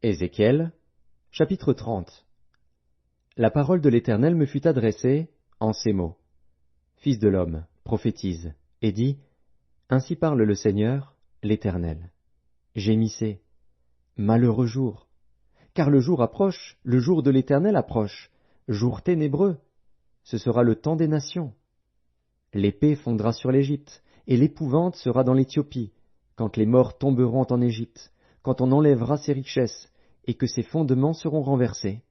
Ézéchiel, chapitre 30. La parole de l'Éternel me fut adressée en ces mots. Fils de l'homme, prophétise, et dis, Ainsi parle le Seigneur, l'Éternel. Gémissez, malheureux jour, car le jour approche, le jour de l'Éternel approche, jour ténébreux, ce sera le temps des nations. L'épée fondra sur l'Égypte, et l'épouvante sera dans l'Éthiopie, quand les morts tomberont en Égypte, quand on enlèvera ses richesses, et que ses fondements seront renversés.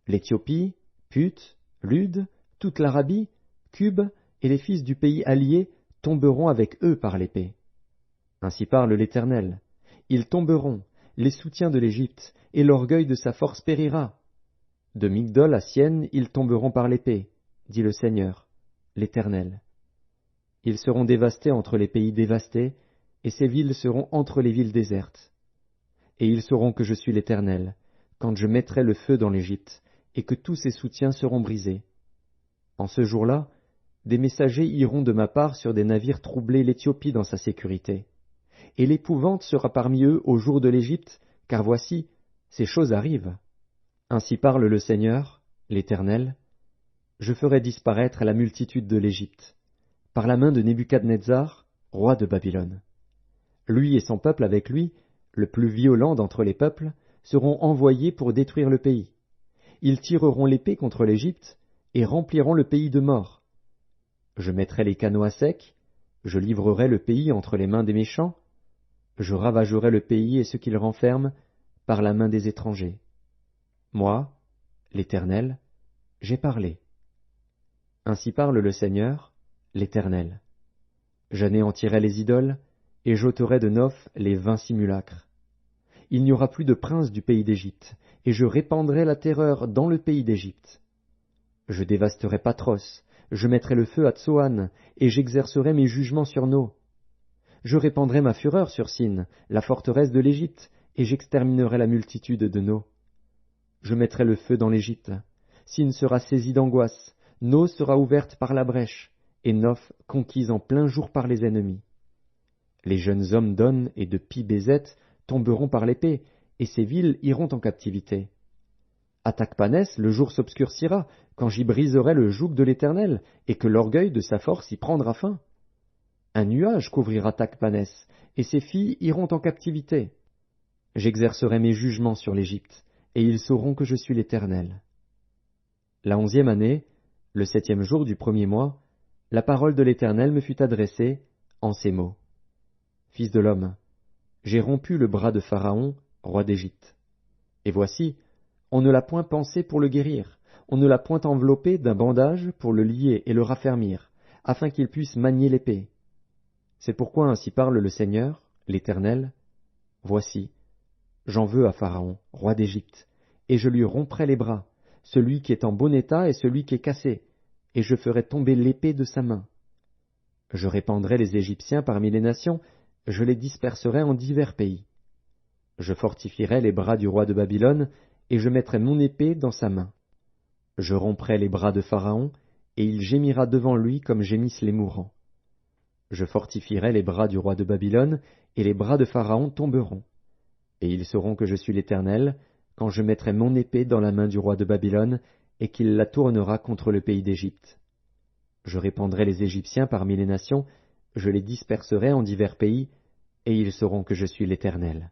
L'Éthiopie, Put, Lud, toute l'Arabie, Cube, et les fils du pays allié tomberont avec eux par l'épée. Ainsi parle l'Éternel. Ils tomberont, les soutiens de l'Égypte, et l'orgueil de sa force périra. De Migdol à Sienne, ils tomberont par l'épée, dit le Seigneur, l'Éternel. Ils seront dévastés entre les pays dévastés, et ces villes seront entre les villes désertes. Et ils sauront que je suis l'Éternel, quand je mettrai le feu dans l'Égypte, et que tous ses soutiens seront brisés. En ce jour-là, des messagers iront de ma part sur des navires troubler l'Éthiopie dans sa sécurité. Et l'épouvante sera parmi eux au jour de l'Égypte, car voici, ces choses arrivent. Ainsi parle le Seigneur, l'Éternel. Je ferai disparaître la multitude de l'Égypte, par la main de Nebuchadnezzar, roi de Babylone. Lui et son peuple avec lui, le plus violent d'entre les peuples, seront envoyés pour détruire le pays. Ils tireront l'épée contre l'Égypte et rempliront le pays de morts. Je mettrai les canaux à sec, je livrerai le pays entre les mains des méchants, je ravagerai le pays et ce qu'il renferme par la main des étrangers. Moi, l'Éternel, j'ai parlé. Ainsi parle le Seigneur, l'Éternel. J'anéantirai les idoles, et j'ôterai de Noph les vains simulacres. Il n'y aura plus de prince du pays d'Égypte, et je répandrai la terreur dans le pays d'Égypte. Je dévasterai Patros, je mettrai le feu à Tsoan, et j'exercerai mes jugements sur No. Je répandrai ma fureur sur Sin, la forteresse de l'Égypte, et j'exterminerai la multitude de No. Je mettrai le feu dans l'Égypte. Sin sera saisie d'angoisse, No sera ouverte par la brèche, et Noph conquise en plein jour par les ennemis. Les jeunes hommes d'On et de Pi-Bézet tomberont par l'épée, et ces villes iront en captivité. À Tachpanès, le jour s'obscurcira, quand j'y briserai le joug de l'Éternel, et que l'orgueil de sa force y prendra fin. Un nuage couvrira Tachpanès, et ses filles iront en captivité. J'exercerai mes jugements sur l'Égypte, et ils sauront que je suis l'Éternel. La 11e année, le 7e jour du 1er mois, la parole de l'Éternel me fut adressée en ces mots. Fils de l'homme, j'ai rompu le bras de Pharaon, roi d'Égypte. Et voici, on ne l'a point pansé pour le guérir, on ne l'a point enveloppé d'un bandage pour le lier et le raffermir, afin qu'il puisse manier l'épée. C'est pourquoi ainsi parle le Seigneur, l'Éternel. Voici, j'en veux à Pharaon, roi d'Égypte, et je lui romprai les bras, celui qui est en bon état et celui qui est cassé, et je ferai tomber l'épée de sa main. Je répandrai les Égyptiens parmi les nations, je les disperserai en divers pays. Je fortifierai les bras du roi de Babylone, et je mettrai mon épée dans sa main. Je romprai les bras de Pharaon, et il gémira devant lui comme gémissent les mourants. Je fortifierai les bras du roi de Babylone, et les bras de Pharaon tomberont. Et ils sauront que je suis l'Éternel, quand je mettrai mon épée dans la main du roi de Babylone, et qu'il la tournera contre le pays d'Égypte. Je répandrai les Égyptiens parmi les nations, je les disperserai en divers pays, et ils sauront que je suis l'Éternel.